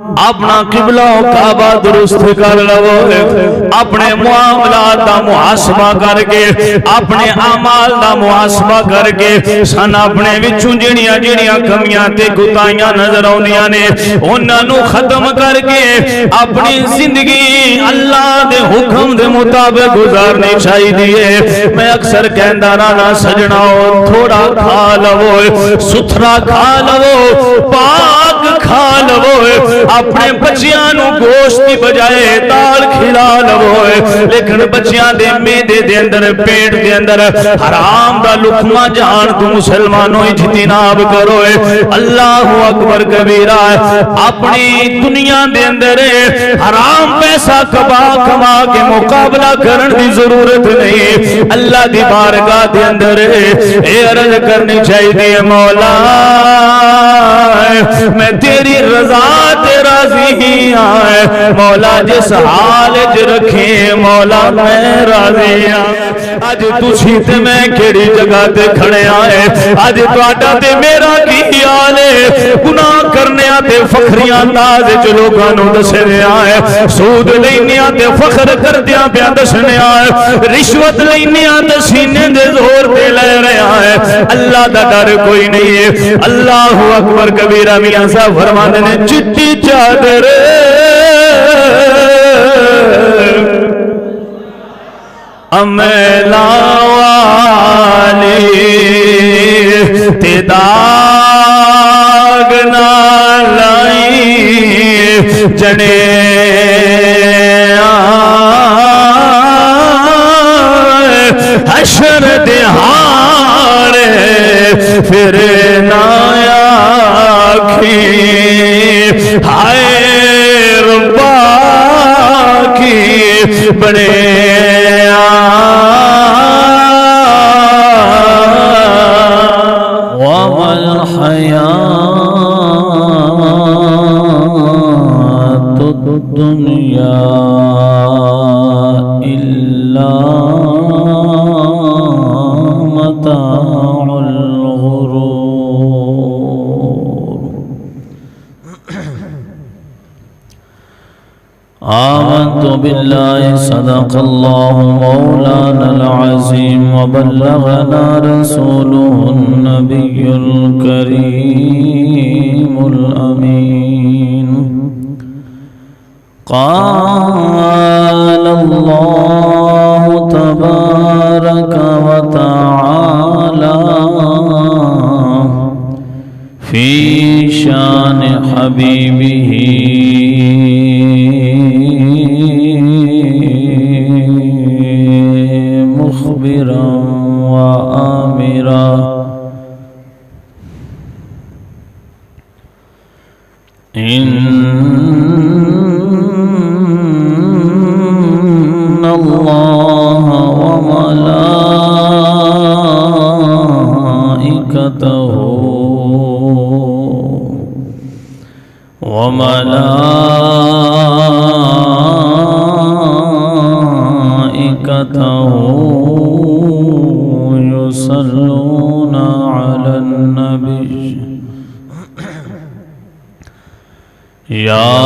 اپنا قبلہ و کعبہ درست کر لو، اپنے معاملات دا محاسبہ کر کے، اپنے اعمال دا محاسبہ کر کے، سن اپنے وچوں جڑیاں جڑیاں کمیاں تے کوتاہیاں نظر آؤندیاں نے انہاں نو ختم کر کے اپنی زندگی اللہ دے حکم دے مطابق گزارنی چاہیے۔ میں اکثر کہندا رہنا سجناؤ، تھوڑا کھا لو، ستھرا کھا لو، پاک کھا لو، اپنے بچیاں نو گوشت کی بجائے دال کھلا لو، لیکن بچیاں دے میدے دے اندر پیٹ دے اندر حرام دا لقمہ جان تو مسلمانوں اجتناب کرو۔ اللہ اکبر کبیرہ، اپنی دنیا دے اندر حرام پیسہ کما کے مقابلہ کرن دی ضرورت نہیں، اللہ دی بارگاہ دے اندر اے عرض کرنی چاہیے، مولا میں تیری رضا تے راضی ہی آئے، مولا جس حال ج رکھے مولا میں راضی آئے۔ آج تُسی تے میں کیڑی جگہ تے کھڑے آئے، آج تواڈا تے میرا کی حال ہے، گناہ کرنے تے فخریاں تازے جو لوگاں نو دسنے آئے، سود لینیاں تے فخر کردیاں پیا دسنے آئے، رشوت لینیاں تے سینے دے زور تے لے رہے آئے، اللہ دا ڈر کوئی نہیں ہے۔ اللہ اکبر کبیرہ، میاں صاحب فرماتے نے چٹی چادر امیلا والی تے داغ نہ لائی جنے حشر دہاڑے پھر نہ آکھی ہائے ربا کی بڑے وَمَا الْحَيَاةُ الدُّنْيَا إِلَّا مَتَاعُ الْغُرُورِ۔ آمنت بالله صدق الله مولانا العظيم وبلغنا رسوله النبي الكريم الأمين۔ قال الله تبارك وتعالى في شان حبيبه مخبرا وآمرا، إن الله وملائكته يصلون على النبي يا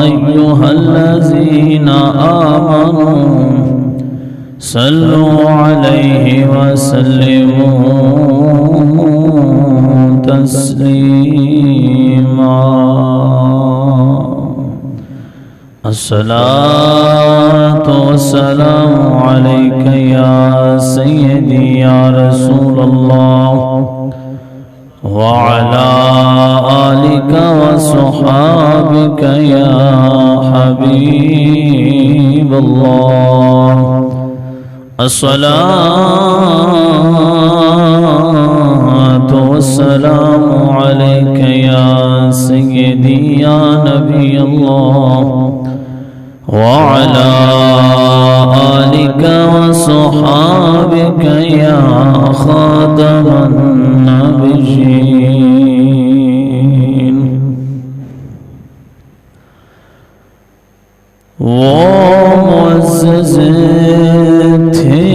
أيها الذين آمنوا صلوا عليه وسلموا تسليما۔ الصلاة والسلام عليك يا سيدي يا رسول الله، وعلى آلك وصحابك يا حبيب الله۔ الصلاة والسلام عليك يا سيدي يا نبي الله، وعلى آلك وصحابك يا خاتم النبيين۔ وہ معزز تھے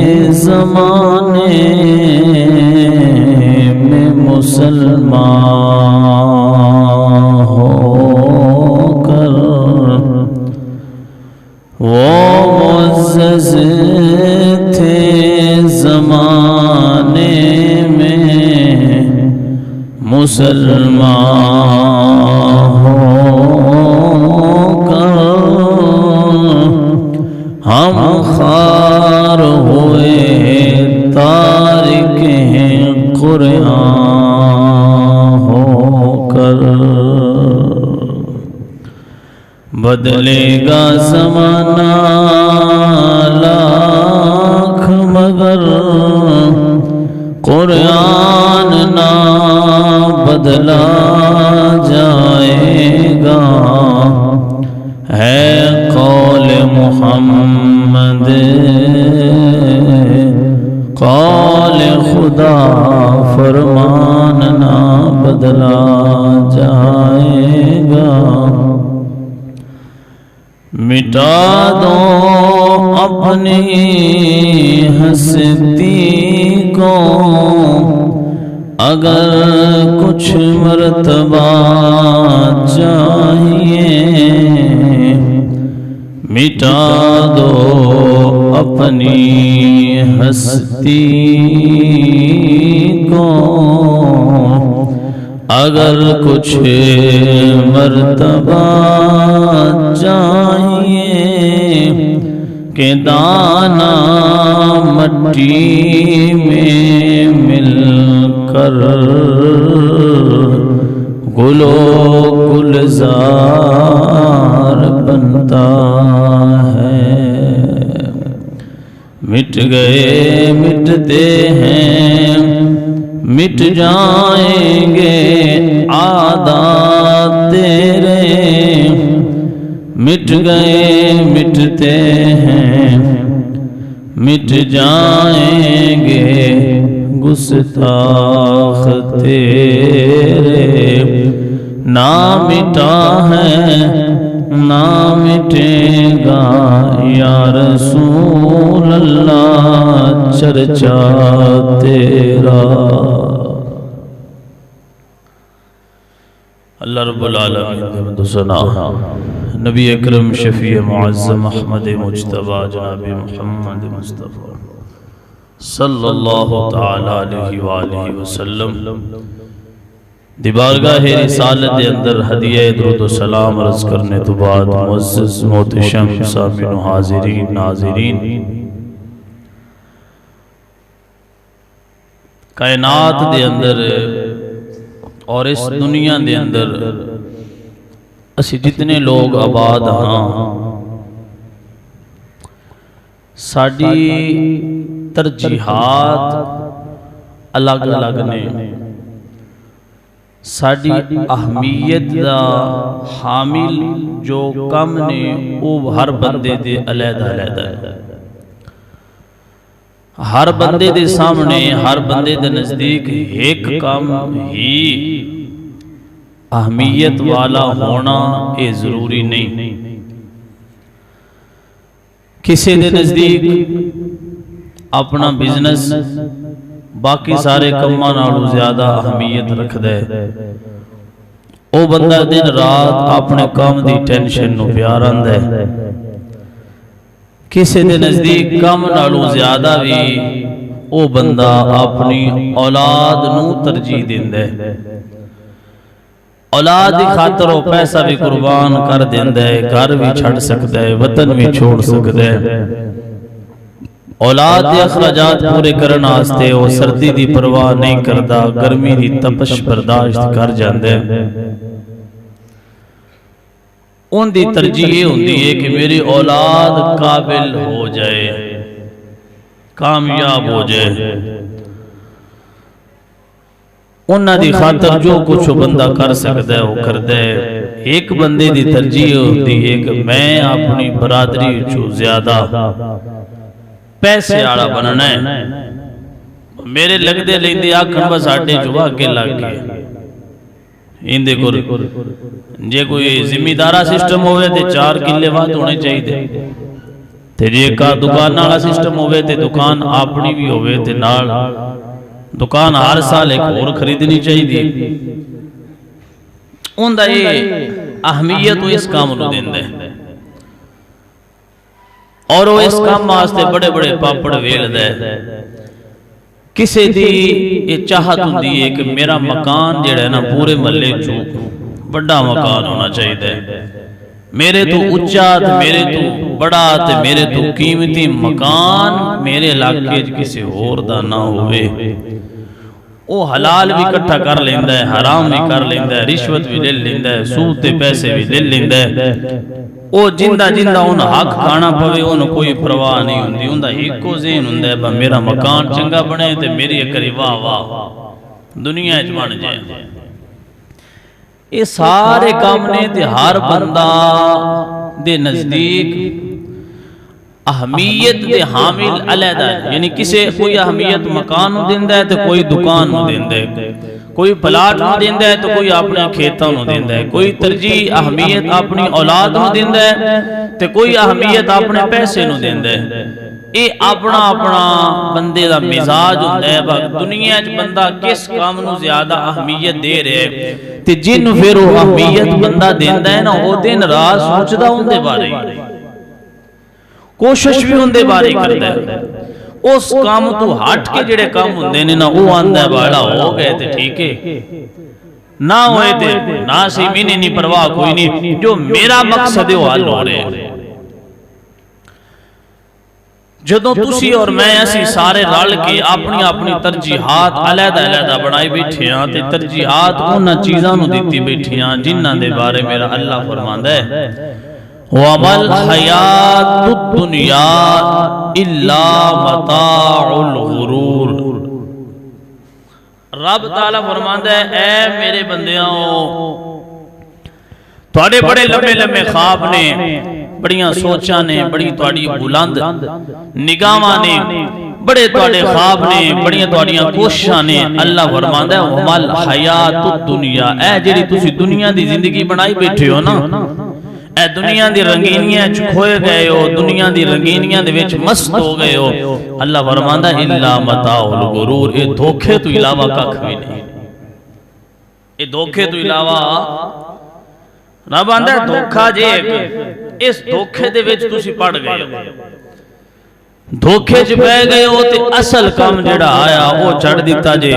زمانے میں مسلمان ہو کر وہ معزز تھے زمانے میں مسلمان ہو کر ہم خار ہوئے تارک قرآن ہو کر بدلے گا زمانہ لاکھ مگر قرآن نہ بدلا جائے گا ہے قول محمد قول خدا فرمان نہ بدلا جائے گا مٹا دو اپنی ہستی کو اگر کچھ مرتبہ چاہیے مٹا دو اپنی ہستی کو اگر کچھ مرتبہ چاہیے کہ دانا مٹی میں مل کر گلو گلزار بنتا ہے مٹ گئے مٹتے ہیں مٹ جائیں گے عادات تیرے مٹ گئے مٹتے ہیں مٹ جائیں گے گستاخ تیرے نہ مٹا ہے نہ مٹے گا یا رسول اللہ چرچا تیرا اللہ رب العالمین حمد و ثنا نبی اکرم شفیع معظم احمد مجتبی جناب محمد مصطفیٰ صلی اللہ تعالی علیہ وآلہ وسلم دی بارگاہ رسالت دے اندر ہدیہ درود و سلام عرض کرنے تو بعد معزز محتشم سامعین و حاضرین ناظرین کائنات دے اندر اور اس دنیا دے اندر اسی جتنے لوگ آباد ہاں ساڑی ترجیحات الگ الگ نے ساڑی اہمیت دا حامل جو کم نے وہ ہر بندے دے علیحدہ علیحدہ ہے ہر بندے دے سامنے ہر بندے دے نزدیک ایک کام ہی اہمیت والا ہونا یہ ضروری نہیں کسی دے نزدیک اپنا بزنس باقی سارے کماں نالوں زیادہ اہمیت رکھ دے او بندہ دن رات اپنے کام دی ٹینشن نو پیاران دے کسی دے نزدیک کم نالوں زیادہ بھی او بندہ اپنی اولاد نو ترجیح دین دے اولاد دی خاطر او پیسہ بھی قربان کر دین دے گھر بھی چھڑ سکتا ہے وطن بھی چھوڑ سکتا ہے اولاد دے اخراجات پورے کرنا آستے وہ سردی دی پرواہ نہیں کردہ گرمی دی تپش برداشت کر جاندے ان دی ترجیح ہوندی ہے کہ میری اولاد قابل ہو جائے کامیاب ہو جائے انہاں دی خاطر جو کچھ بندہ کر سکتا ہے وہ کر دے ایک بندے دی ترجیح ہوندی ہے کہ میں اپنی برادری جو زیادہ پیسے آڑا بننا ہے میرے لگ دے لیں دے آکھن بس آٹے جو آگے لگ گئے اندے کو جے کوئی ذمہ سسٹم ہوئے تے 4 کلے وات ہونے چاہیے تے جے کا دکان نالا سسٹم ہوئے تے دکان اپنی بھی ہوئے تے نال دکان ہر سال ایک اور خریدنی چاہیے اوندا یہ اہمیت اس کام نو دیندا ہے اور وہ اس کام واسطے بڑے بڑے پاپڑ ویلدا ہے کسے دی یہ چاہت ہوندی ہے کہ میرا مکان جڑا ہے نا پورے محلے چ بڑا مکان ہونا چاہیے میرے تو اچا تے میرے تو بڑا تے میرے تو قیمتی مکان میرے علاقے کسی اور دا نہ ہوئے وہ حلال بھی کٹھا کر لیندا ہے حرام بھی کر لیندا ہے رشوت بھی لے لیندا ہے سود تے پیسے بھی لے لیندا ہے وہ جندہ جندہ ان حق کھانا پوے ان کوئی پرواہ نہیں ہوندی ان دا ایکو ذہن ہوندا ہے میرا مکان چنگا بنے تے میری کری واہ واہ دنیا وچ بن جائے یہ سارے کام نے تے ہر بندہ دے نزدیک اہمیت دے حامل علیحدہ ہے یعنی کسے کوئی اہمیت مکان نو دیندا ہے تے کوئی دکان نو دیندا ہے کوئی پلاٹ نو دیندا ہے تو کوئی اپنے کھیتاں نو دیندا ہے کوئی ترجیح اہمیت اپنی اولاد نو دیندا ہے تے کوئی اہمیت اپنے پیسے نو دیندا ہے یہ اپنا اپنا بندے دا مزاج ہوندا ہے دنیا وچ بندہ کس کام نو زیادہ اہمیت دے رہے ہے تے جن پھر وہ اہمیت بندہ دیندا ہے نا وہ دن رات سوچدا ہوندے بارے کوشش بھی ہوندے بارے کردا ہے اس کام تو ہٹ کے جڑے کام ہوندے نے نا وہ آندا ہے باڑا ہو گئے تے ٹھیک ہے نہ ہوئے تے نہ سی مینی نہیں پرواہ کوئی نہیں جو میرا مقصد ہے وہ حل ہو رہے جدوں تسی اور میں ایسی سارے رل کے اپنی اپنی ترجیحات علیحدہ علیحدہ بنائی بیٹھے ہیں تے ترجیحات انہاں چیزاں نو دتی بیٹھے ہیں جنہاں دے بارے میرا اللہ فرماندا ہے وَمَا الْحَيَاةُ الدُّنْيَا إِلَّا مَتَاعُ الْغُرُورِ رب تعالیٰ فرماندا ہے اے میرے بندیاں تواڈے بڑے لمبے لمبے خواب نے بڑیاں سوچاں نے بڑی تواڈی بلند نگاہاں نے بڑے تواڈے خواب نے بڑیاں تواڈیاں کوششاں نے اللہ فرماندا ہے وَمَا الْحَيَاةُ الدُّنْيَا اے جڑی تسی دنیا دی زندگی بنائی بیٹھے ہو نا اے دنیا دی رنگینیاں کھوئے گئے ہو دنیا دی رنگینیاں دے وچ مست ہو گئے ہو اللہ فرماندا ہے الا متاع الغرور اے دھوکے تو علاوہ ککھ بھی نہیں اے دھوکے تو علاوہ رب آندا ہے دھوکا جے اس دھوکے دے وچ تسی پڑ گئے ہو دھوکے چ پے گئے ہو تے اصل کام جڑا آیا وہ چھڑ دیتا جے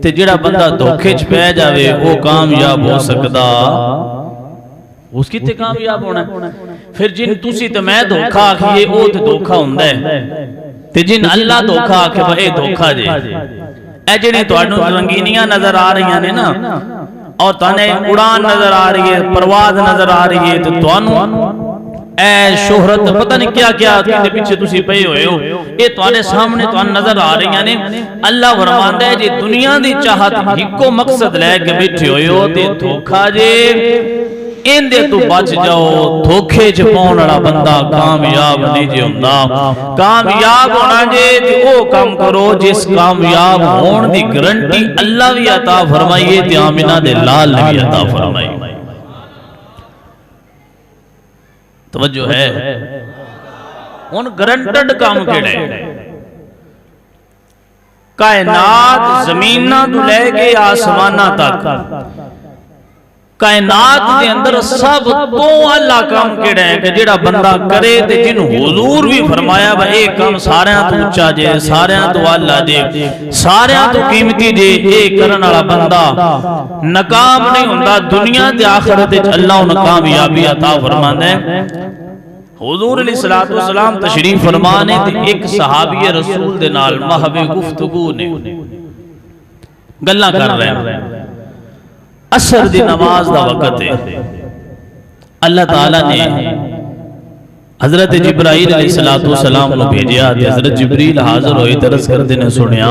تے جڑا بندہ دھوکے چ پے جاوے وہ کامیاب ہو سکدا اس کی تے کامیاب ہونا ہے پھر جن تسی تے میں دھوکا آکھیے او تے دھوکا ہوندا ہے تے جن اللہ دھوکا آکھے وہ اے دھوکا جے اے جڑے تواڈوں رنگینیاں نظر آ رہی ہیں نا اور تانے اڑان نظر آ رہی ہے پرواز نظر آ رہی ہے تے تانوں اے شہرت پتہ نہیں کیا کیا تے پیچھے تسی پئے ہوئے ہو اے تواڈے سامنے تانوں نظر آ رہی ہیں نے اللہ فرماندا ہے جے دنیا دی چاہت اکو مقصد لے کے بیٹھے ہوئے ہو تے دھوکا جے ان دے تو بچ جاؤ دھوکے چ پاؤن والا بندہ کامیاب نہیں جے ہوندا کامیاب ہونا جے تے او کام کرو جس کامیاب ہون دی گارنٹی اللہ بھی عطا فرمائیے تے آمنہ دے لال نے بھی عطا فرمائی توجہ ہے ان گارنٹڈ کام کیڑے کائنات زمیناں تو لے کے آسماناں تک کائنات دے اندر سب تو اللہ کام کیڑا ہے کہ جڑا بندہ کرے تے جن حضور بھی فرمایا با اے کام ساریاں تو اچا جے ساریاں تو اللہ جے ساریاں تو قیمتی جے اے کرن والا بندہ ناکام نہیں ہوندا دنیا تے آخرت وچ اللہ انہاں کامیابی عطا فرماندا ہے حضور علیہ الصلوۃ والسلام تشریف فرمانے تے ایک صحابی رسول دے نال محو گفتگو نے گلاں کر رہے ہیں عصر دی نماز دا وقت ہے اللہ تعالیٰ نے حضرت جبرائیل علیہ السلام نو بھیجیا حضرت جبریل حاضر ہوئے درس کردے نے سنیا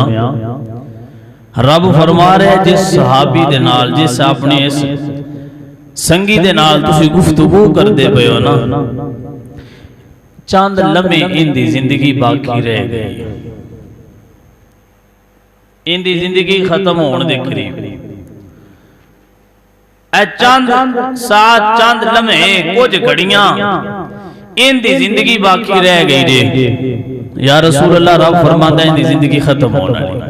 رب فرما رہے جس صحابی دے نال جس اپنے اس سنگی دے نال تسی گفتگو کردے پئے ہو نا چاند لمحے ان دی زندگی باقی رہ گئی ان دی زندگی ختم ہون دے قریب اے چاند سات چاند لمحے کچھ گھڑیاں ان دی زندگی باقی رہ گئی جے یا رسول اللہ رب فرماتا ہے ان دی زندگی ختم ہونا نہیں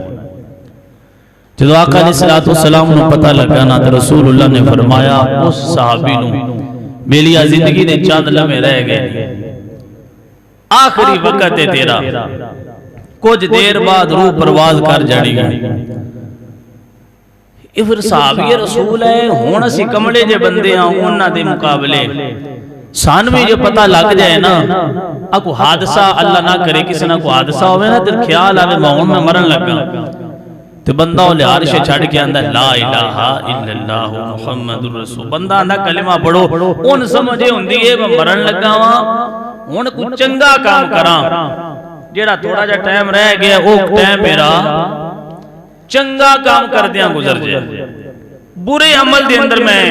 جدو آقا علیہ السلام نے پتہ لگا نا تو رسول اللہ نے فرمایا اس صحابی نو میری زندگی نے چاند لمحے رہ گئے، آخری وقت ہے تیرا، کچھ دیر بعد روح پرواز کر جانی گی۔ یہ پھر صحابی رسول ہے، ہون اسی کمڑے جے بندے ہیں انہاں دے مقابلے سان میں جو پتہ لگ جائے نا، اکو حادثہ اللہ نہ کرے کسی نہ کو حادثہ ہوئے نا تیر خیال آوے ماؤن میں مرن لگا تو بندہ لے عرش چھڑ کے اندر لا الہ الا اللہ محمد الرسول، بندہ اندھا کلمہ پڑھو ان سمجھے ہوندی ہے میں مرن لگا ہوا ان کو چنگا کام کرام، جیڑا تھوڑا جا ٹائم رہ گیا وہ ٹائم میرا چنگا کام کر دیا گزر جائے، برے عمل دے اندر میں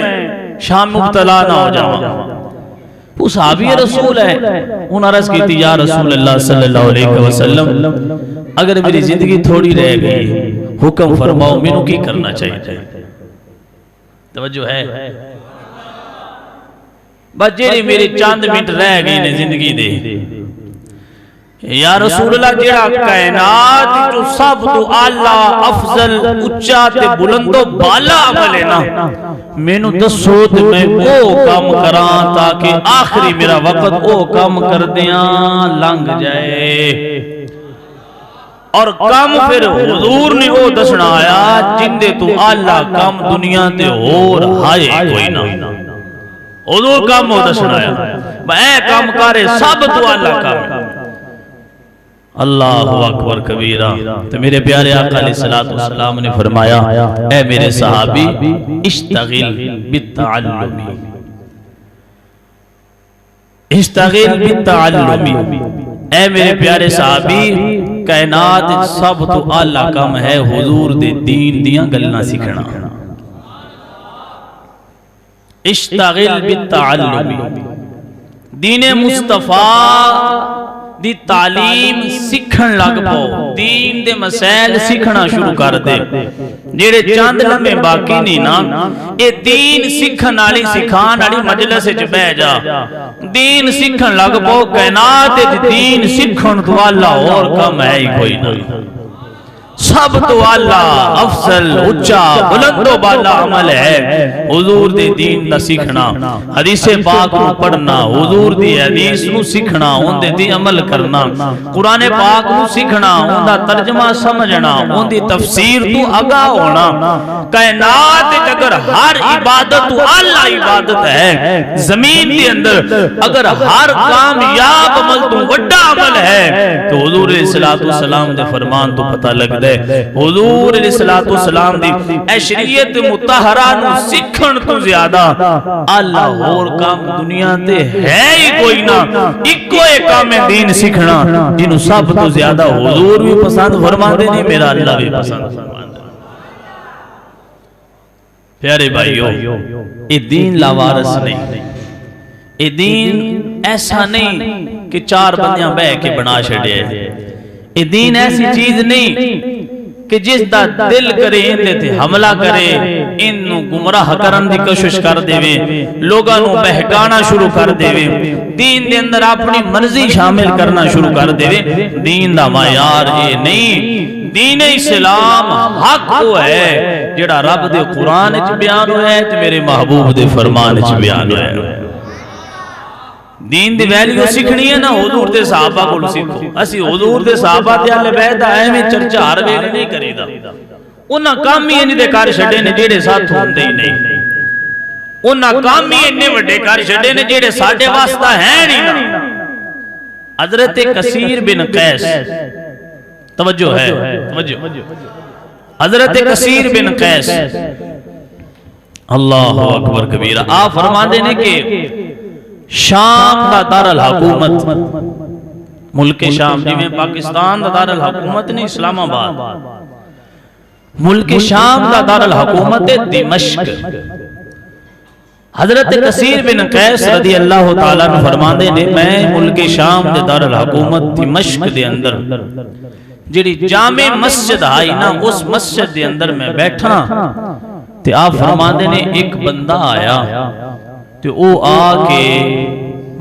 شام مبتلا نہ ہو جاؤں۔ وہ صحابی رسول ہے، انہوں عرض کی تھی یا رسول اللہ صلی اللہ علیہ وسلم اگر میری زندگی تھوڑی رہ گئی حکم فرماؤ میں نو کی کرنا چاہیے؟ توجہ ہے بجیری میری چاند منٹ رہ گئی نے زندگی دے، یا رسول اللہ جیڑا کائنات جو سب تو اعلیٰ افضل اچھا تے بلند و بالا عمل ہے نا، میں نو دسو تے میں او کام کران تاکہ آخری میرا وقت او کام کر دیاں لنگ جائے۔ اور کام پھر حضور نے او دسنا آیا جندے تو اعلیٰ کام دنیا تے اور ہائے کوئی نہ، حضور کام او دسنا آیا اے کام کارے سب تو اعلیٰ کام ہے۔ اللہ اکبر کبیرہ۔ تو میرے پیارے آقا علیہ السلام نے فرمایا اے میرے صحابی اشتغل بالتعلم، اشتغل بالتعلم، اے میرے پیارے صحابی کائنات سب تو اعلیٰ کام ہے حضور دے دین دیاں گلنا سکھنا۔ اشتغل بالتعلم، دین مصطفیٰ دی تعلیم سکھن لگ پاؤ، دین دے مسائل سکھنا شروع کر دے، جیڑے چاند لمحے باقی نہیں نا اے دین سکھن والی سکھان والی مجلس وچ بیٹھ جا، دین سکھن لگ پاؤ، کائنات دین سکھن تو اللہ اور کم ہے ہی کوئی نہ، سب تو اعلیٰ افضل اچھا بلند و بالا عمل ہے حضور دے دین دا سیکھنا، حدیث پاک کو پڑھنا، حضور دی حدیث نو سیکھنا، ان دے دی عمل کرنا، قرآن پاک نو سیکھنا، ان دا ترجمہ سمجھنا، ان دی تفسیر تو آگاہ ہونا۔ کائنات اگر ہر عبادت تو اعلیٰ عبادت ہے زمین دے اندر، اگر ہر کامیاب عمل تو وڈا عمل ہے تو حضور علیہ السلام دے فرمان تو پتہ لگ دے حضور علیہ السلام دی اے شریعت متحرہ نو سکھن تو زیادہ اللہ اور کام دنیا تے ہے ہی کوئی نہ، ایک ایک کام دین سکھنا جنہوں سب تو زیادہ حضور بھی پسند فرما دے نہیں میرا اللہ بھی پسند فرما دے۔ پیارے بھائیو یہ دین لاوارس نہیں، یہ دین ایسا نہیں کہ چار بندیاں بہ کے بنا چھڑے، یہ دین ایسی چیز نہیں کہ جس دا دل کرے اندے تے حملہ کرے، انہوں گمراہ کرن دی کوشش کر دے وے، لوگاں نو بہکانا شروع کر دے وے، دین دے اندر اپنی مرضی شامل کرنا شروع کر دے وے۔ دین دا معیار یہ نہیں، دین اسلام حق وہ ہے جڑا رب دے قرآن وچ بیان ہویا ہے تے میرے محبوب دے فرمان وچ بیان ہویا ہے۔ دین دی ویلیو سکھنی ہے نا حضور دے صحابہ کو سکھو، اسی حضور دے صحابہ دے اہل بیت آئے میں چرچہ ہر ویلے نہیں کرے دا، انہاں کامی انہی دے کار چھڑے نے جیڑے ساتھ ہوندے ہی نہیں، انہاں کامی انہی وڈے کار چھڑے نے جیڑے ساڈے واسطہ ہیں نہیں نا۔ حضرت کثیر بن قیس، توجہ ہے توجہ، حضرت کثیر بن قیس اللہ اکبر کبیرہ، آپ فرماندے نے کہ شام دا دار الحکومت، ملک شام جی میں پاکستان دا دار الحکومت نہیں اسلام آباد، ملک شام دا دار الحکومت دمشق۔ حضرت کثیر بن قیس رضی اللہ تعالیٰ نے فرماندے نے میں ملک شام دے دار الحکومت دمشق دے اندر جڑی جامع مسجد آئی نا اس مسجد دے اندر میں بیٹھا تے آپ فرماندے نے ایک بندہ آیا تے او آ کے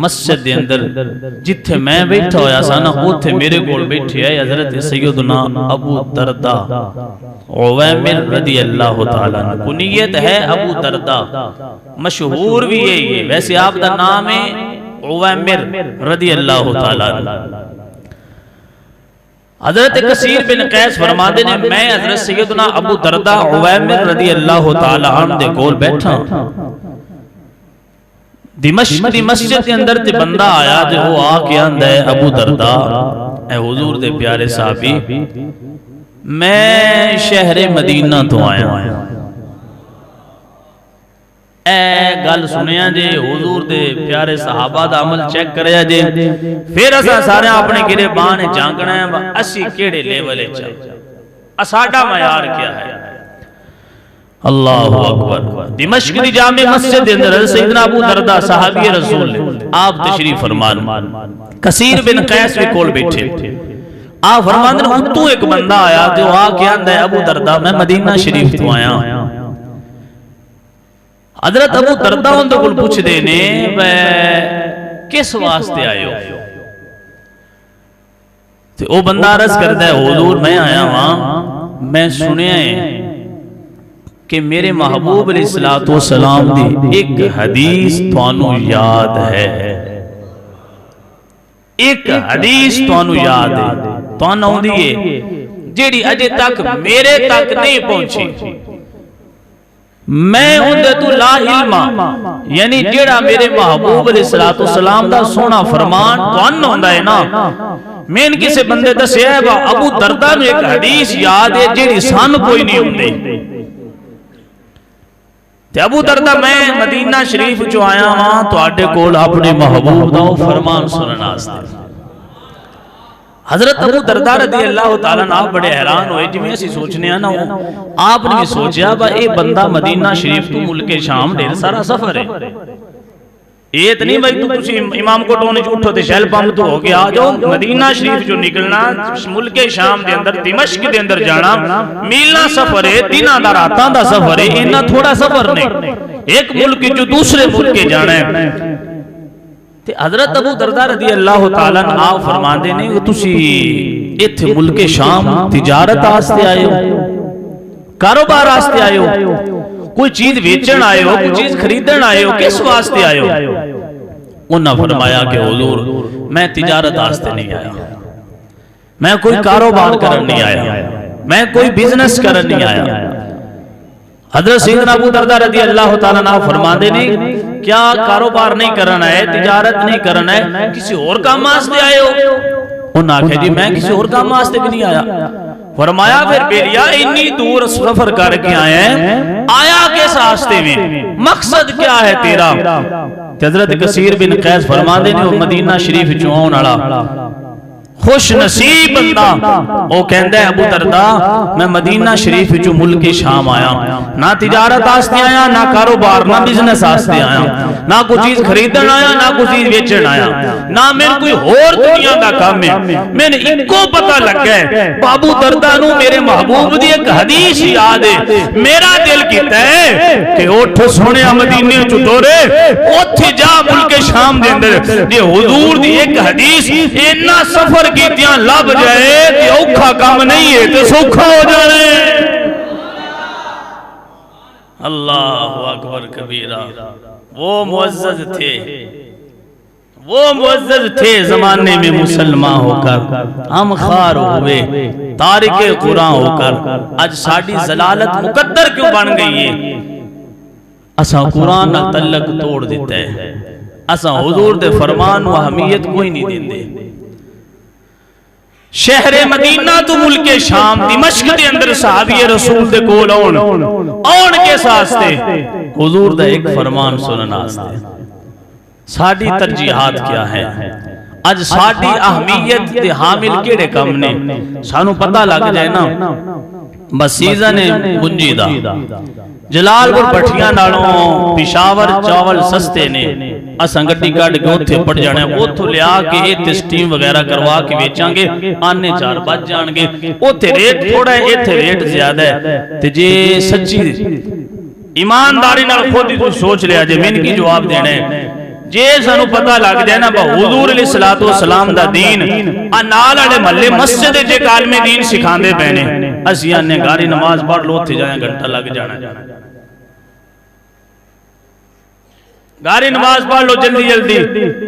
مسجد دے اندر جتھے میں بیٹھا ہویا سا نا اوتھے میرے کول بیٹھے ہے حضرت سیدنا ابو دردہ عویمر رضی اللہ تعالیٰ عنہ، کنیت ہے ابو دردہ، مشہور بھی ہے، ویسے آپ دا نام ہے عویمر رضی اللہ تعالیٰ عنہ۔ حضرت کثیر بن قیس فرماتے ہیں میں حضرت سیدنا ابو دردہ عویمر رضی اللہ تعالیٰ عنہ دے کول بیٹھا دمشق دی مسجد کے اندر تے بندہ آیا جو وہ آکے آندہ ہے ابو دردہ اے حضور دے پیارے صحابی میں شہر مدینہ تو آیا اے گل سنیا جے حضور دے پیارے صحابہ دا عمل چیک کریا جے پھر اسا سارے اپنے گرے بانے جانکنا ہے اسی کیڑے لیولے چاہے اساڑا معیار کیا ہے اللہ اکبر۔ دمشق دی جامع مسجد اندر سیدنا ابو دردہ صحابی رسول آپ تشریف فرمان کثیر بن قیس بھی کول بیٹھے آپ فرمان دے اتو ایک بندہ آیا جو آکے آندہ ہے ابو دردہ میں مدینہ شریف تو آیا حضرت ابو دردہ ان دو کل پوچھ دینے کس واسطے آئے ہو تو وہ بندہ عرض کرتا ہے حضور میں آیا ہوں میں سنیا ہے کہ میرے محبوب علیہ السلام دی ایک حدیث توانو یاد ہے ایک حدیث توانو یاد ہے توانو دیئے جیڑی اجے تک میرے تک نہیں پہنچی میں اندے تو لا علمہ یعنی جیڑا میرے محبوب علیہ السلام دا سونا فرمان توانو ہوندہ ہے نا میں ان کسے بندے دسے ہے ابو دردہ میں ایک حدیث یاد ہے جیڑی سان کوئی نہیں ہوندے تے ابو دردہ میں مدینہ شریف جو آیا ہاں تو آٹے کول اپنے محبوب دا فرمان سننا آستے حضرت ابو دردہ رضی اللہ تعالیٰ عنہ آپ بڑے حیران ہوئے جی میں اسی سوچنے آنا ہوں آپ نے بھی سوچیا با اے بندہ مدینہ شریف تو ملک شام دیر سارا سفر ہے یہ اتنی بھائی تو کچھ امام کو ٹونے جو اٹھو تے شہل پام تو ہو گیا جو مدینہ شریف جو نکلنا ملک شام دے اندر دمشق دے اندر جانا میلنا سفر ہے دینہ دا راتاں دا سفر ہے انہا تھوڑا سفر نہیں ایک ملک جو دوسرے ملک جانا ہے تے حضرت ابو دردہ رضی اللہ تعالیٰ عنہ آپ فرمان دے نے تسی ایتھے ملک شام تجارت آستے آئے ہو کاروبار آستے آئے ہو کوئی چیز ویچن آئے ہو کوئی چیز خریدن آئے ہو کس واسطے آئے ہو انہاں فرمایا کہ حضور میں تجارت آستے نہیں آیا میں کوئی کاروبار کرن نہیں آیا میں کوئی بزنس کرن نہیں آیا حضرت سیدنا ابو دردہ رضی اللہ تعالیٰ عنہ فرمان دے نے کیا کاروبار نہیں کرنا ہے تجارت نہیں کرنا ہے کسی اور کام آستے آئے ہو انہاں کہا جی میں کسی اور کام آستے بھی نہیں آیا فرمایا پھر بیریا انی دور سفر کر کے آئے ہیں آیا کس آستے میں مقصد کیا ہے تیرا حضرت کثیر بن قیس فرما دینے وہ مدینہ شریف چون اڑا خوش نصیب بندہ وہ کہندہ ہے ابو دردہ میں مدینہ شریف جو ملک شام آیا نہ تجارت آستے آیا نہ کاروبار نہ بزنس آستے آیا نہ کوئی چیز خریدن آیا نہ کوئی چیز ویچن آیا نہ میں کوئی اور دنیا کا کام ہے میں نے ان کو پتہ لگ گئے ابو دردہ نو میرے محبوب دی ایک حدیث یاد ہے میرا دل کہتا ہے کہ اٹھ سونے مدینہ چٹورے اٹھ جا ملک شام دے اندر یہ حضور دی ایک حدیث اینا سفر کیتیاں لب جائے کہ اوکھا کام نہیں ہے تو سوکھا ہو جانے اللہ اکبر کبیرہ وہ معزز تھے زمانے میں مسلمان ہو کر ہم خار ہوئے تارک قرآن ہو کر آج ساڑھی ضلالت مقدر کیوں بن گئی ہے اساں قرآن نہ تلق توڑ دیتا ہے اساں حضور دے فرمان و اہمیت کوئی نہیں دیندے شہر مدینہ تو ملک شام دمشق دے اندر صحابی رسول دے کول آن کے ساستے حضور دے ایک فرمان سنن آستے ساڑھی ترجیحات کیا ہے آج ساڑھی اہمیت دے حامل کیڑے کم نے سانو پتہ لگ جائے نا بس سیزن گنجیدہ جلال پور بٹھیاں نالوں پشاور چاول سستے نے اساں گڈی کڈ کے اوتھے پڑ جانے اوتھوں لیا کے ایتھے سٹیم وغیرہ کروا کے بیچاں گے آنے 4 بج جان گے اوتھے ریٹ تھوڑا ہے ایتھے ریٹ زیادہ ہے تے جے سچی ایمانداری نال خود ہی تو سوچ لیا جے میں کی جواب دینا ہے جے سانو پتہ لگ جائے نا با حضور علیہ السلام دا دین نال والے محلے مسجد وچ ایک عالم دین سکھاندے پے نے اسی آنے گھر نماز پڑھ لو اوتھے جائیں گھنٹہ لگ جانا گھر نماز پڑھ لو جلدی جلدی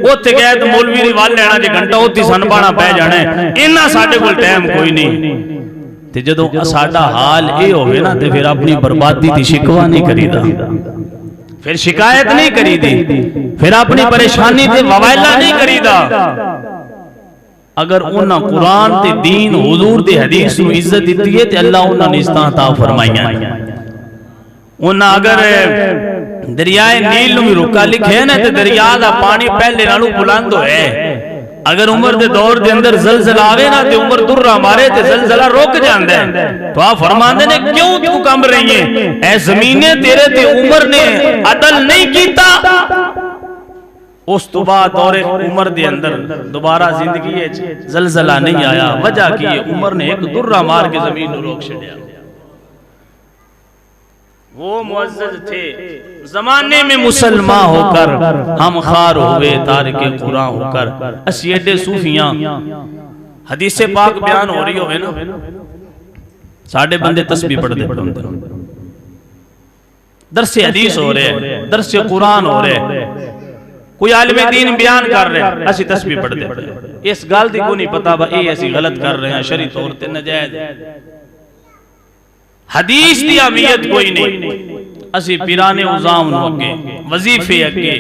اوتھے گئے تو مولوی دی وال لینا جے گھنٹہ اوتھے سن پانا پے جانا ہے انہاں ساڈے کول ٹائم کوئی نہیں تے جدوں ساڈا حال اے ہوے نا تے پھر اپنی بربادی دی شکوا نہیں کریدا پھر شکایت نہیں کری دی پھر اپنی پریشانی تے وویلا نہیں کری دا اگر انہاں قرآن تے دین حضور دے حدیث نو عزت دیتی ہے تے اللہ انہاں نے عزتاں عطا فرمائیاں انہاں اگر دریائے نیل نو بھی رکا لکھے نا تے دریا دا پانی پہلے نالوں بلند ہوئے اگر عمر دے دور دے اندر زلزلہ آوے نا تے عمر درہ مارے تے زلزلہ روک جاندے ہیں تو آپ فرماندے نے کیوں تو کم رہی ہیں اے زمینے تیرے تے عمر نے عدل نہیں کیتا اس تو بعد دور عمر دے اندر دوبارہ زندگی ہے زلزلہ نہیں آیا وجہ کی عمر نے ایک درہ مار کے زمین نو روک چھڑیا وہ معزز تھے زمانے میں مسلمان ہو کر ہم خار ہوئے تارک قرآن ہو کر اسی ایڈے صوفیاں حدیث پاک بیان ہو رہی ہوئے نا ساڑھے بندے تسبیح پڑھ دے پڑھتے درس حدیث ہو رہے درس قرآن ہو رہے کوئی عالم دین بیان کر رہے اسی تسبیح پڑھ دے پڑھتے اس گالتی کو نہیں پتا با اے ایسی غلط کر رہے ہیں شریع طور تے نجائز حدیث دی اہمیت کوئی نہیں اسی پیرانے عظام نو اگے وظیفے اگے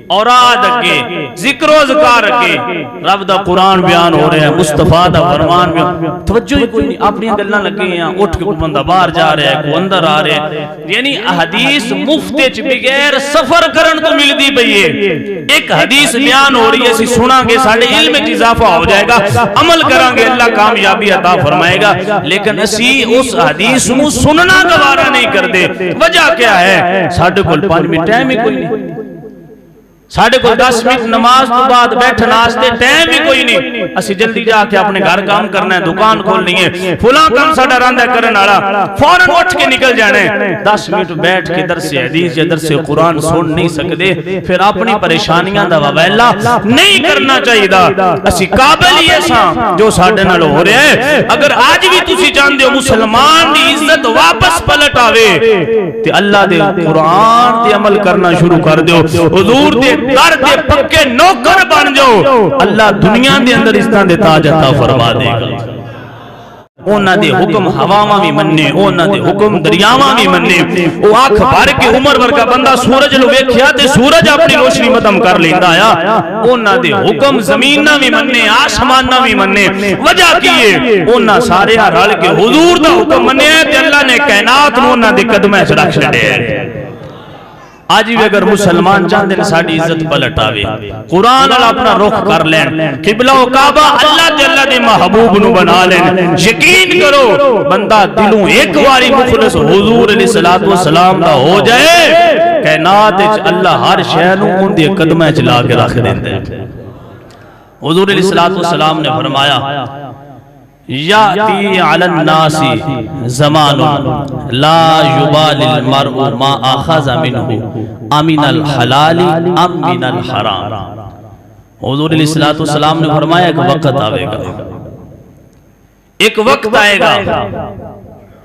اوراد اگے ذکر و ذکار اگے رب دا قرآن بیان ہو رہے ہیں مصطفیٰ دا فرمان بیان توجہ ہی کوئی نہیں اپنی گلنا لگے ہیں اٹھ کے بندہ باہر جا رہے ہیں کوئی اندر آ رہے ہیں یعنی حدیث مفتج بغیر سفر کرن تو مل دی بھئیے ایک حدیث بیان ہو رہی ہے اسی سنا گے ساڑھے علم کی اضافہ ہو جائے گا عمل کرانگے اللہ کامیابی عطا فرمائے گا لیکن اسی اس حدیث مو سننا گوارا نہیں کر دے وجہ کیا ہے ساڑھے کل 5 منٹ ٹائم ہی کوئی نہیں ساڑھے کو 10 منٹ نماز تو بعد بیٹھنا آستے ٹائم ہی کوئی نہیں اسی جلدی جا کے اپنے گھر کام کرنا ہے دکان کھولنی ہے فلاں کام ساڑھا راندہ کرنا آرہا فوراں اٹھ کے نکل جانے 10 منٹ بیٹھ کے درس حدیث یا درس قرآن سن نہیں سکتے پھر اپنی پریشانیاں دا وویلا نہیں کرنا چاہیے دا اسی قابل ہی ایسا جو ساڑھے نال ہو رہے ہیں اگر آج بھی تسی جان دے مسلمان دی عزت واپس پلٹ آوے تے اللہ دے قرآن دے عمل کرنا شروع کر دیو حضور دے در دے پکے نوکر بن جاؤ اللہ دنیا دے اندر اس طرح دے تاج عطا فرما دے گا اونا دے حکم ہواواں بھی مننے اونا دے حکم دریاواں بھی مننے او آنکھ بھر کے عمر بھر کا بندہ سورج لو ویکھیا تے سورج اپنی روشنی مدم کر لیندا آیا اونا دے حکم زمین نہ بھی مننے آسمان نہ بھی مننے وجہ کیے اونا سارے رل کے حضور دا حکم مننے تے اللہ نے کائنات نو اونا دے قدمیں وچ رکھ چھڈیا آج بھی اگر مسلمان چاہتے ہیں ساڑھی عزت پلٹ آوے قرآن اللہ اپنا رخ کر لین قبلہ و کعبہ اللہ دے محبوب نو بنا لین یقین کرو بندہ دلوں ایک واری مخلص حضور علیہ السلام دا ہو جائے کائنات اللہ ہر شے نو ان دے قدمیں چلا کے رکھ دیندے حضور علیہ السلام نے فرمایا یاتی علی الناس زمان لا یبال المرء ما اخذ منه امن الحلال ام من الحرام حضور علیہ السلام نے فرمایا ایک وقت آئے گا ایک وقت آئے گا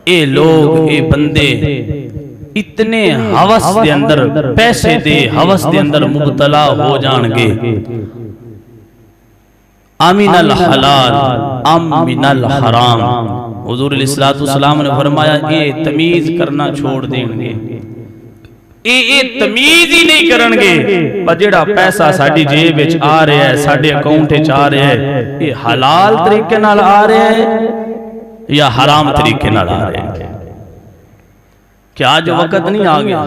اے لوگ اے بندے اتنے حوث دے اندر پیسے دے حوث دے اندر مبتلا ہو جانگے امین الحلال ام من الحرام حضور علیہ السلام نے فرمایا اے تمیز کرنا چھوڑ دیں گے اے تمیز ہی نہیں کرنگے پر جڑا پیسہ ساڑھی جیب وچ آ رہے ہیں ساڑھے اکاؤنٹ وچ آ رہے ہیں اے حلال طریقے نال آ رہے ہیں یا حرام طریقے نال آ رہے ہیں کیا آج وقت نہیں آ گیا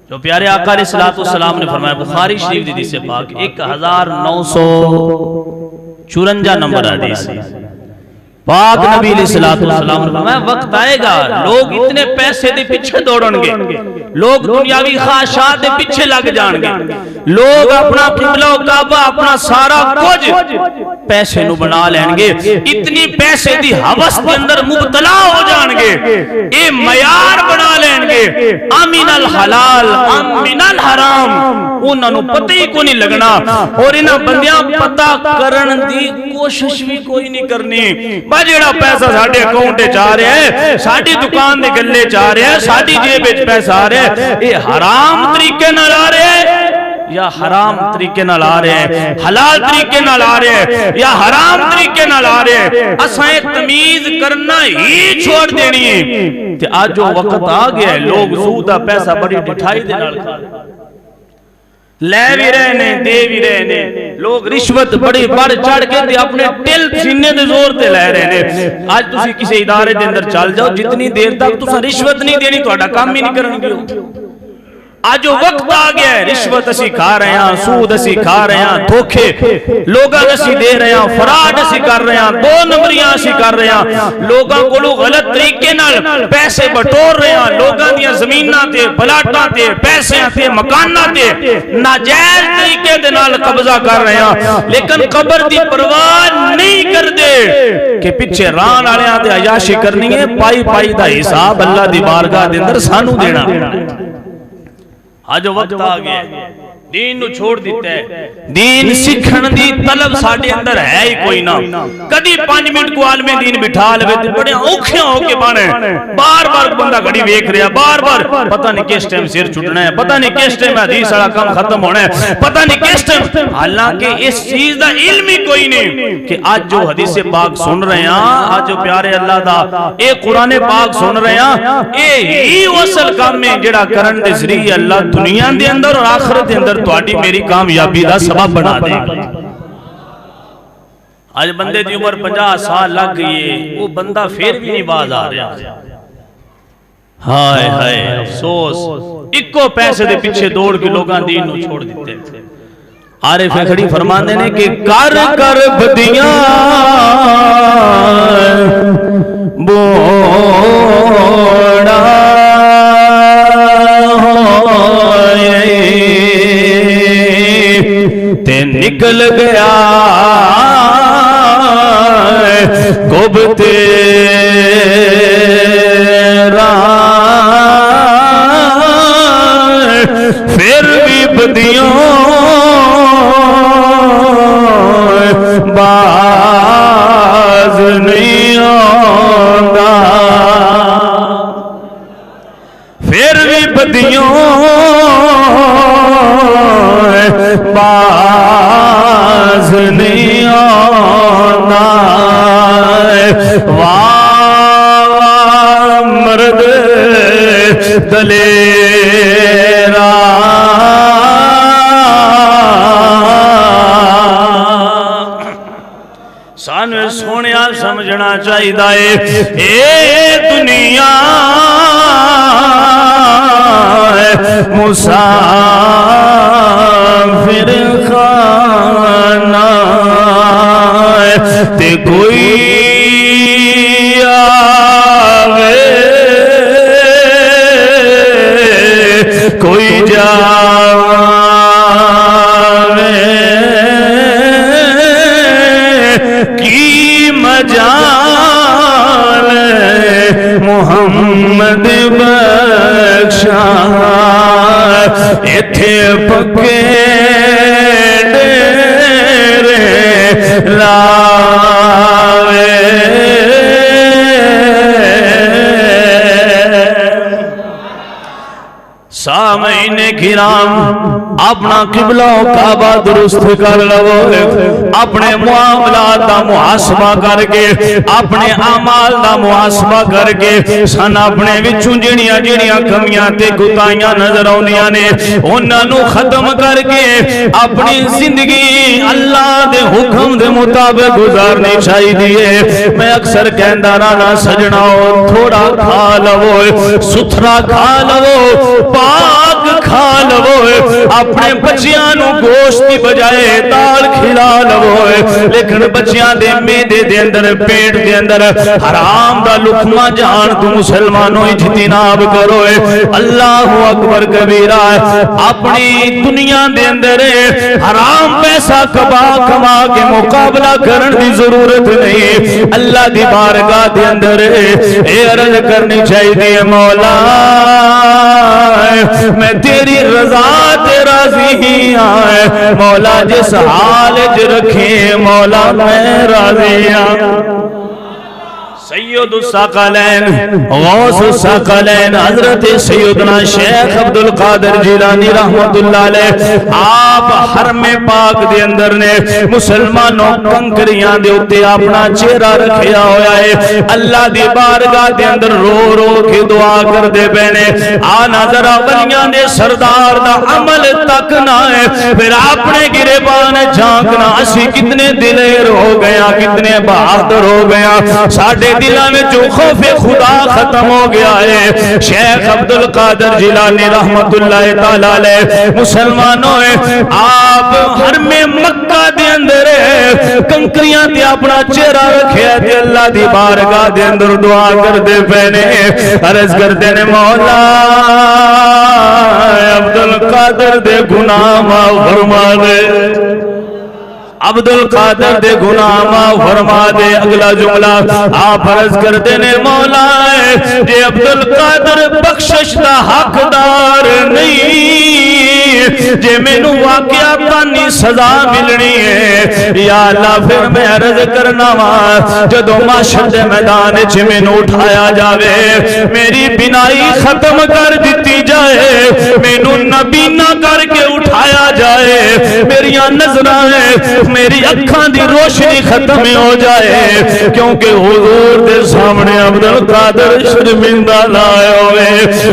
جو پیارے آقا علیہ السلام نے فرمایا بخاری شریف دی حدیث پاک 1954 نمبر حدیث پاک نبی علیہ السلام میں وقت آئے گا لوگ اتنے پیسے دے پیچھے دوڑن گے، لوگ دنیاوی خواہشات دے پیچھے لگ جان گے، لوگ اپنا قبلہ و کعبہ اپنا سارا کچھ پیسے نو بنا لین گے، اتنی پیسے دی ہوس دے اندر مبتلا ہو جان گے، اے معیار بنا لین گے، امن الحلال امن الحرام انہاں نو پتہ ہی کوئی نہیں لگنا، اور انہاں بندیاں پتہ کرن دی کوشش بھی کوئی نہیں کرنی۔ جیڑا پیسہ ساڑھے اکاؤنٹے چاہ رہے ہیں، ساڑھی دکان دے گلے چاہ رہے ہیں، ساڑھی جیب وچ پیسہ آ رہے ہیں، یہ حرام طریقے نہ لا رہے ہیں یا حرام طریقے نہ لا رہے ہیں، حلال طریقے نہ لا رہے ہیں یا حرام طریقے نہ لا رہے ہیں، اسائیں تمیز کرنا ہی چھوڑ دینی ہے کہ آج جو وقت آ گیا ہے لوگ سودہ پیسہ بڑی ڈٹھائی دے نال کھا رہے ہیں، لے بھی رہنے دے بھی رہنے، لوگ رشوت بڑی بڑھ چڑھ کے دے اپنے ٹل سینے دے زور تے لے رہنے۔ آج تسی کسی ادارے دے اندر چل جاؤ، جتنی دیر تک تسا رشوت نہیں دینی تو اڈا کام ہی نہیں کرنے گے۔ آج جو وقت آ گیا ہے رشوت اسی کھا رہے ہیں، سود اسی کھا رہے ہیں، دھوکے لوگاں اسی دے رہے ہیں، فراڈ اسی کر رہے ہیں، دو نمبریاں اسی کر رہے ہیں، لوگاں کو لوگ غلط طریقے نال پیسے بٹور رہے ہیں، لوگاں دیاں زمیناں تے پلاٹاں تے پیسے تے مکاناں تے ناجائز طریقے دے نال قبضہ کر رہے ہیں، لیکن قبر دی پرواہ نہیں کر دے کہ پیچھے ران والےاں تے عیاشی کرنی ہے، پائی پائی دا حساب اللہ دی بارگاہ دے اندر سانو دینا۔ آج وقت آ گیا دین نو چھوڑ دیتا ہے، دین سکھن دی طلب ساڑھے اندر ہے ہی کوئی نہ، کدی 5 منٹ کو عالم دین بٹھا لے تے بڑے اوکھیاں ہو کے بانے، بار بار بندہ گھڑی ویکھ رہا، بار بار پتہ نہیں کس ٹائم سر چھٹنا ہے، پتہ نہیں کس ٹائم حدیث والا کام ختم ہونا ہے، پتہ نہیں کس ٹائم، حالانکہ اس چیز دا علم ہی کوئی نہیں کہ آج جو حدیث پاک سن رہے ہیں، آج جو پیارے اللہ دا اے قرآن پاک سن رہے ہیں، اے ہی اصل کام میں جڑا کرن دے ذریعے اللہ دنیا دے اندر اور آخرت دے اندر تواڈی میری کامیابی دا سبب بنا دے گا۔ آج بندے دی عمر 50 سال لگ گئی ہے، وہ بندہ پھر بھی نہیں باز آ رہا، ہائے ہائے افسوس، اکو پیسے دے پیچھے دوڑ کے لوگاں دین نو چھوڑ دیتے تھے۔ عارف کھڑی فرماندے نے کہ کر کر بدیاں بوڑا تے نکل گیا گب تیرا، پھر بھی بدیوں باز نہیں آتا، پھر بھی بدیوں باز نہیں آتا، واہ مرد دلیرا، سانو سونیا سمجھنا چاہیے اے دنیا مسافر خانہ تے کوئی آوے کوئی جاوے کی مجال محمد بخشا، ایتھے پکے ڈیرے لاوے، سامعین کرام اپنا قبلہ و کعبہ درست کر لو، اپنے معاملات دا محاسبہ کر کے، اپنے اعمال دا محاسبہ کر کے، سن اپنے وچوں جڑیاں جڑیاں کمیاں تے کوتاہیاں نظر آؤندیاں نے انہاں نو ختم کر کے اپنی زندگی اللہ دے حکم دے مطابق گزارنی چاہیے۔ میں اکثر کہندا رہنا سجناؤ تھوڑا کھا لو، ستھرا کھا لو، پاک کھا لو، اپنے بچیاں نو گوشت کی بجائے دال کھلا لو لیکن بچیاں دے میدے دے اندر پیٹ دے اندر حرام دا لقمہ جان تو مسلمانوں اجتناب کرو اللہ اکبر کبیرہ اپنی دنیا دے اندر حرام پیسہ کما کے مقابلہ کرن دی ضرورت نہیں اللہ دی بارگاہ دے اندر اے عرض کرنی چاہیے مولا میں تیری رضا تے راضی ہی آئے مولا جس حال جو رکھے مولا میں راضی ہوں سید الثقلین غوث الثقلین حضرت سیدنا شیخ عبدالقادر جیلانی رحمت اللہ علیہ آپ حرم پاک دے اندر نے مسلمانوں کنکریاں دے اتے اپنا چہرہ رکھیا ہویا ہے اللہ دی بارگاہ دے اندر رو رو کے دعا کر دے بینے آنا ذرا ولیاں دے سردار دا عمل تک نہ ہے پھر اپنے گریبان جھانکنا اسی کتنے دلیر ہو گیا کتنے بہادر ہو گیا ساڑھے دلہ میں جو خوف خدا ختم ہو گیا ہے شیخ عبدالقادر جیلانی رحمت اللہ تعالیٰ علیہ مسلمانوں آپ حرم مکہ دے اندر کنکریاں دے اپنا چہرہ رکھے تھے اللہ دی بارگاہ دے اندر دعا کر دے پہنے عرض کر دینے مولا عبدالقادر دے گناہ معاف فرما دے عبدالقادر دے گناہ معاف فرما دے اگلا جملہ آپ عرض کر دینے مولا جے عبدالقادر بخشش دا حقدار نہیں جے میں نو واقعہ پانی سزا ملنی ہے یا اللہ پھر میں عرض کرنا جدو معاشر دے میدان چھے میں نو اٹھایا جاوے میری بینائی ختم کر دیتی جائے میں نو نبینا کر کے اٹھایا جائے میری نظریں میری اکھاں دی روشنی ختم ہو جائے کیونکہ حضور دے سامنے عبدالقادر شرمندہ لائے ہوئے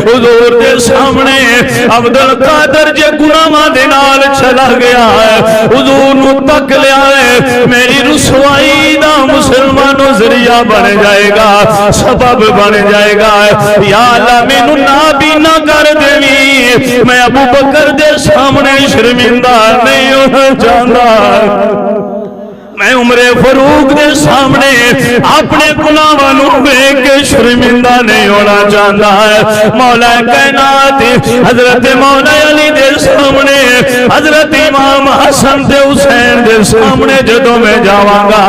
حضور دے سامنے عبدالقادر جے گناہ دے نال چلا گیا ہے حضور نو تک لیا ہے میری رسوائی دا مسلمانوں ذریعہ بن جائے گا سبب بن جائے گا یا اللہ میں نو نابینا کر دیوی میں ابو بکر دے سامنے شرمندہ نہیں ہونا چاہتا میں عمر فاروق دے سامنے اپنے گناہوں دیکھ کے شرمندہ نہیں ہونا چاہتا ہے مولا کائنات حضرت مولا علی دے سامنے حضرت امام حسن دے حسین دے سامنے جدوں میں جاواں گا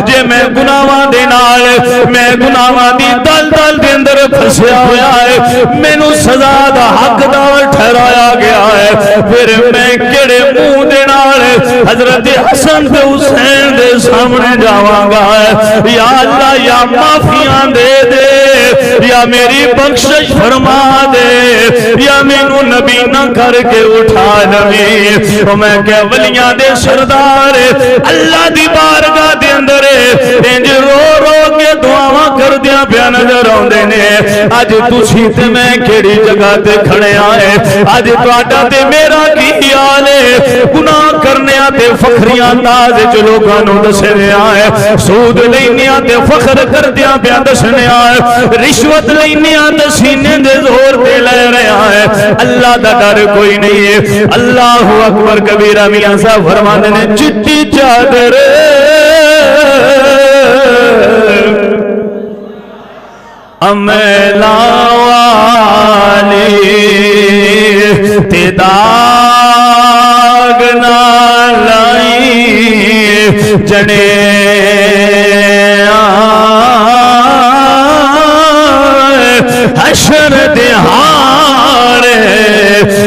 جے میں گناہاں دے نال میں گناہاں دی دل دے اندر پھسیا ہویا ہے مینوں سزا دا حقدار ٹھہرایا گیا ہے پھر میں کیڑے منہ دے نال حضرت حسن دے حسین دے سامنے جاواں گا یا اللہ یا معافیاں دے دے یا میری بخشش فرما دے یا مینوں نبی نہ کر کے اٹھا نبی میں کہ ولیاں دے سردار اللہ دی بارگاہ دے اندر انج رو رو کے دعاواں کر دیا پیا نظر آوندے نے اج تسی تے میں کیڑی جگہ تے کھڑے آئے اج تہاڈا تے میرا کی حال ہے گناہ کرنے تے فخریاں تاز جو لوگاں نو دسنے آئے سود لینے تے فخر کر دیا پیا دسنے آئے رشوت لینے تے سینے دے زور تے لے رہے آئے اللہ دا ڈر کوئی نہیں ہے اللہ اکبر کبیرہ میاں صاحب فرماتے نے چٹی چادر امیلا والی تے داغ نہ لائی جنے حشر دہاڑے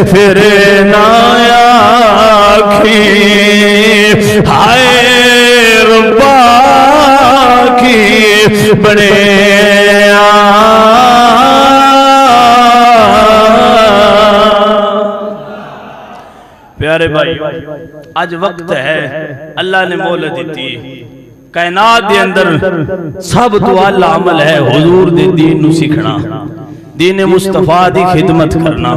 پھر نایا کی ہائے ربا کی بڑے پیارے بھائی آج وقت ہے اللہ نے مولت دیتی کائنات دے اندر سب تو اعلی عمل ہے حضور دے دین نو سیکھنا دین مصطفیٰ دی خدمت کرنا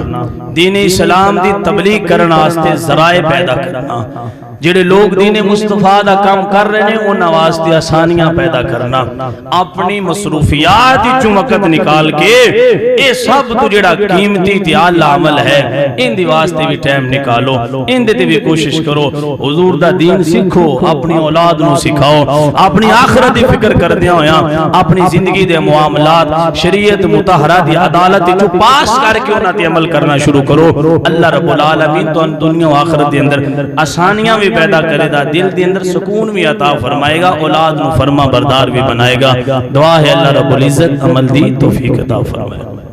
دین اسلام دی تبلیغ کرنا واسطے ذرائع پیدا کرنا، جڑے لوگ دین مصطفیٰ دا کام کر رہے ہیں انہاں واسطے آسانیاں پیدا کرنا، اپنی مصروفیات وچوں وقت نکال کے اے سب تو جڑا قیمتی تے اعلی عمل ہے ان دی واسطے بھی ٹائم نکالو، ان دے تے بھی کوشش کرو، حضور دا دین سیکھو، اپنی اولاد نو سکھاؤ، اپنی آخرت دی فکر کردیاں ہویاں اپنی زندگی دے معاملات شریعت مطہرہ دی عدالت جو پاس کر کے انہاں تے عمل کرنا شروع کرو۔ اللہ رب العالمین تو دنیا و آخرت دے اندر آسانیاں بھی پیدا کرے گا، دل دے اندر سکون بھی عطا فرمائے گا، اولاد نو فرما بردار بھی بنائے گا۔ دعا ہے اللہ رب العزت عمل دی توفیق عطا فرمائے۔